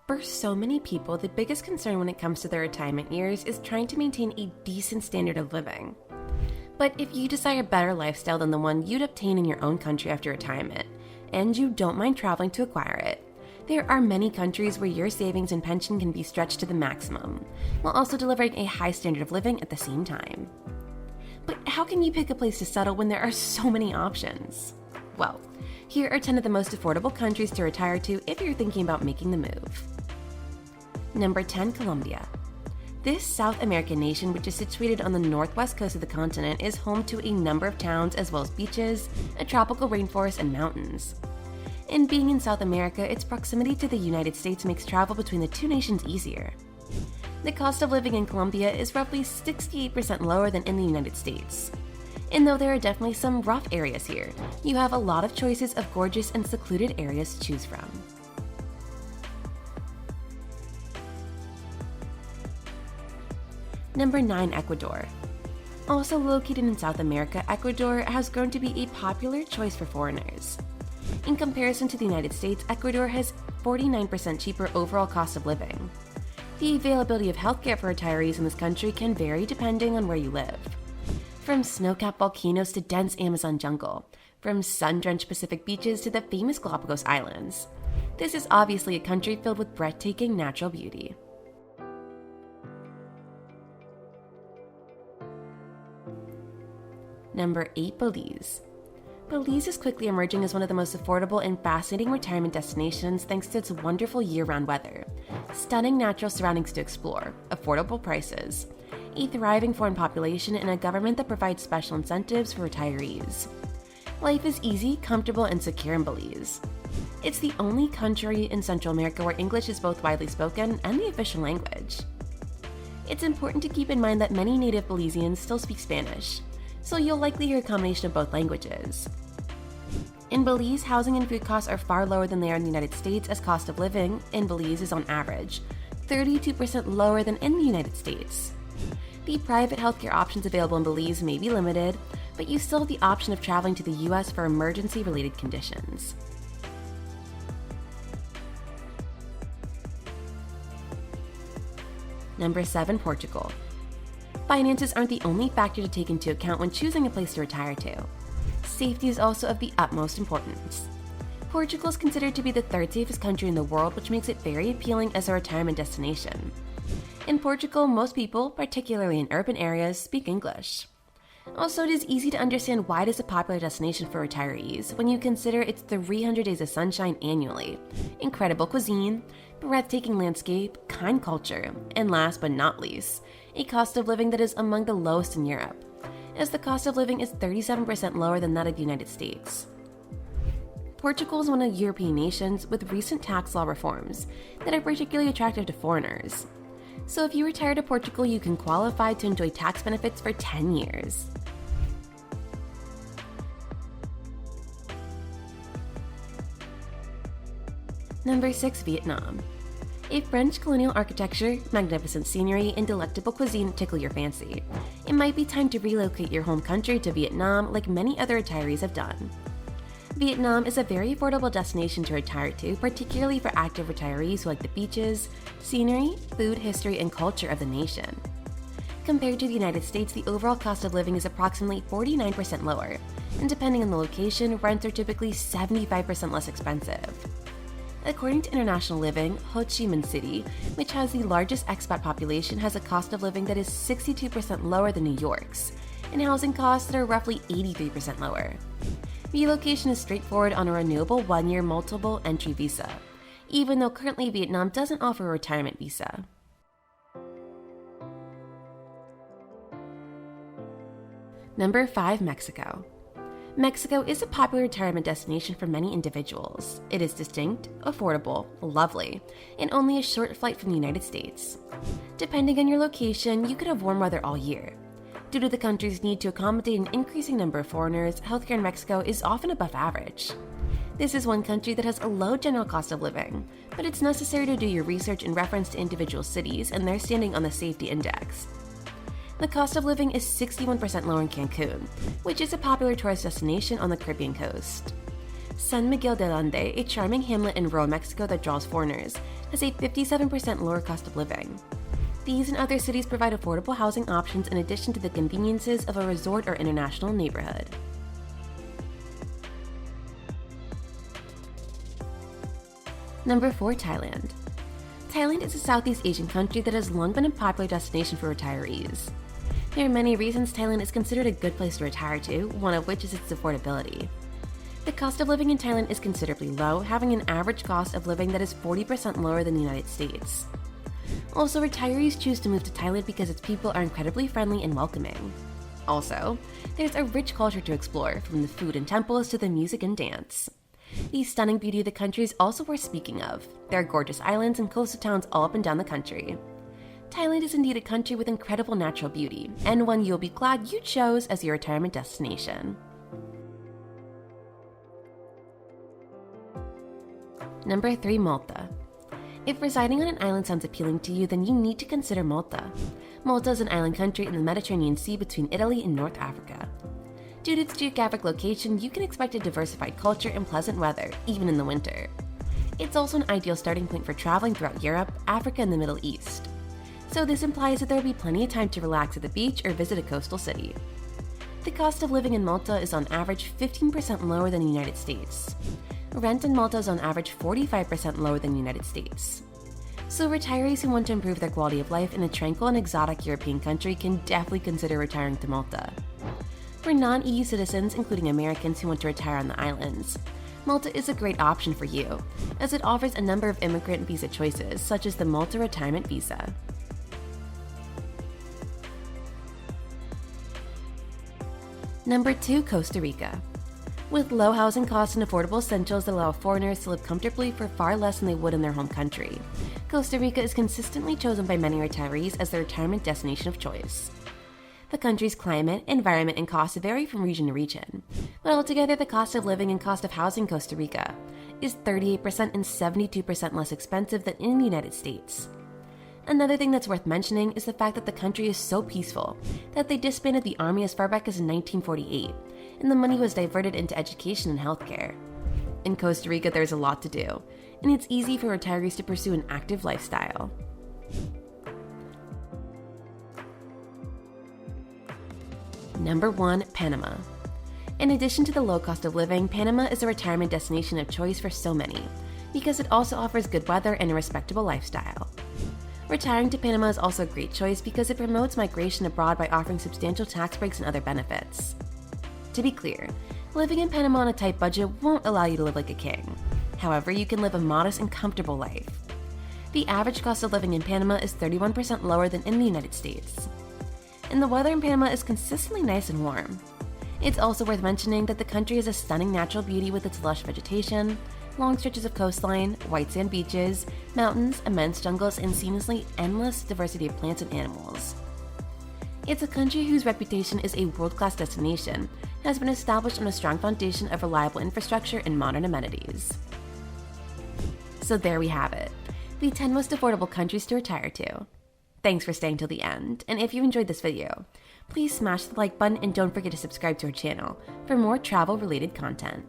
For so many people, the biggest concern when it comes to their retirement years is trying to maintain a decent standard of living. But if you desire a better lifestyle than the one you'd obtain in your own country after retirement, and you don't mind traveling to acquire it, there are many countries where your savings and pension can be stretched to the maximum, while also delivering a high standard of living at the same time. But how can you pick a place to settle when there are so many options? Well, here are 10 of the most affordable countries to retire to if you're thinking about making the move. Number 10, Colombia. This South American nation, which is situated on the northwest coast of the continent, is home to a number of towns as well as beaches, a tropical rainforest, and mountains. And being in South America, its proximity to the United States makes travel between the two nations easier. The cost of living in Colombia is roughly 68% lower than in the United States. And though there are definitely some rough areas here, you have a lot of choices of gorgeous and secluded areas to choose from. Number 9, Ecuador. Also located in South America, Ecuador has grown to be a popular choice for foreigners. In comparison to the United States, Ecuador has 49% cheaper overall cost of living. The availability of healthcare for retirees in this country can vary depending on where you live. From snow-capped volcanoes to dense Amazon jungle, from sun-drenched Pacific beaches to the famous Galapagos Islands. This is obviously a country filled with breathtaking natural beauty. Number 8, Belize. Belize is quickly emerging as one of the most affordable and fascinating retirement destinations thanks to its wonderful year-round weather, stunning natural surroundings to explore, affordable prices, a thriving foreign population, and a government that provides special incentives for retirees. Life is easy, comfortable, and secure in Belize. It's the only country in Central America where English is both widely spoken and the official language. It's important to keep in mind that many native Belizeans still speak Spanish, so you'll likely hear a combination of both languages. In Belize, housing and food costs are far lower than they are in the United States, as cost of living in Belize is on average 32% lower than in the United States. The private healthcare options available in Belize may be limited, but you still have the option of traveling to the US for emergency-related conditions. Number 7, Portugal. Finances aren't the only factor to take into account when choosing a place to retire to. Safety is also of the utmost importance. Portugal is considered to be the third safest country in the world, which makes it very appealing as a retirement destination. In Portugal, most people, particularly in urban areas, speak English. Also, it is easy to understand why it is a popular destination for retirees when you consider its 300 days of sunshine annually, incredible cuisine, breathtaking landscape, kind culture, and last but not least, a cost of living that is among the lowest in Europe, as the cost of living is 37% lower than that of the United States. Portugal is one of the European nations with recent tax law reforms that are particularly attractive to foreigners. So if you retire to Portugal, you can qualify to enjoy tax benefits for 10 years. Number 6, Vietnam. If French colonial architecture, magnificent scenery, and delectable cuisine tickle your fancy, it might be time to relocate your home country to Vietnam like many other retirees have done. Vietnam is a very affordable destination to retire to, particularly for active retirees who like the beaches, scenery, food, history, and culture of the nation. Compared to the United States, the overall cost of living is approximately 49% lower, and depending on the location, rents are typically 75% less expensive. According to International Living, Ho Chi Minh City, which has the largest expat population, has a cost of living that is 62% lower than New York's, and housing costs that are roughly 83% lower. Relocation is straightforward on a renewable 1-year multiple entry visa, even though currently Vietnam doesn't offer a retirement visa. Number 5, Mexico. Mexico is a popular retirement destination for many individuals. It is distinct, affordable, lovely, and only a short flight from the United States. Depending on your location, you could have warm weather all year. Due to the country's need to accommodate an increasing number of foreigners, healthcare in Mexico is often above average. This is one country that has a low general cost of living, but it's necessary to do your research in reference to individual cities and their standing on the safety index. The cost of living is 61% lower in Cancun, which is a popular tourist destination on the Caribbean coast. San Miguel de Allende, a charming hamlet in rural Mexico that draws foreigners, has a 57% lower cost of living. These and other cities provide affordable housing options in addition to the conveniences of a resort or international neighborhood. Number 4. Thailand. Thailand is a Southeast Asian country that has long been a popular destination for retirees. There are many reasons Thailand is considered a good place to retire to, one of which is its affordability. The cost of living in Thailand is considerably low, having an average cost of living that is 40% lower than the United States. Also, retirees choose to move to Thailand because its people are incredibly friendly and welcoming. Also, there's a rich culture to explore, from the food and temples to the music and dance. The stunning beauty of the country is also worth speaking of. There are gorgeous islands and coastal towns all up and down the country. Thailand is indeed a country with incredible natural beauty, and one you'll be glad you chose as your retirement destination. Number 3. Malta. If residing on an island sounds appealing to you, then you need to consider Malta. Malta is an island country in the Mediterranean Sea between Italy and North Africa. Due to its geographic location, you can expect a diversified culture and pleasant weather, even in the winter. It's also an ideal starting point for traveling throughout Europe, Africa, and the Middle East. So this implies that there will be plenty of time to relax at the beach or visit a coastal city. The cost of living in Malta is on average 15% lower than the United States. Rent in Malta is on average 45% lower than the United States. So retirees who want to improve their quality of life in a tranquil and exotic European country can definitely consider retiring to Malta. For non-EU citizens, including Americans who want to retire on the islands, Malta is a great option for you, as it offers a number of immigrant visa choices, such as the Malta Retirement Visa. Number 2. Costa Rica. With low housing costs and affordable essentials that allow foreigners to live comfortably for far less than they would in their home country, Costa Rica is consistently chosen by many retirees as their retirement destination of choice. The country's climate, environment, and costs vary from region to region, but altogether the cost of living and cost of housing in Costa Rica is 38% and 72% less expensive than in the United States. Another thing that's worth mentioning is the fact that the country is so peaceful that they disbanded the army as far back as in 1948, and the money was diverted into education and healthcare. In Costa Rica, there's a lot to do, and it's easy for retirees to pursue an active lifestyle. Number 1. Panama. In addition to the low cost of living, Panama is a retirement destination of choice for so many, because it also offers good weather and a respectable lifestyle. Retiring to Panama is also a great choice because it promotes migration abroad by offering substantial tax breaks and other benefits. To be clear, living in Panama on a tight budget won't allow you to live like a king. However, you can live a modest and comfortable life. The average cost of living in Panama is 31% lower than in the United States. And the weather in Panama is consistently nice and warm. It's also worth mentioning that the country has a stunning natural beauty with its lush vegetation, long stretches of coastline, white sand beaches, mountains, immense jungles, and seamlessly endless diversity of plants and animals. It's a country whose reputation as a world-class destination has been established on a strong foundation of reliable infrastructure and modern amenities. So there we have it, the 10 most affordable countries to retire to. Thanks for staying till the end, and if you enjoyed this video, please smash the like button and don't forget to subscribe to our channel for more travel-related content.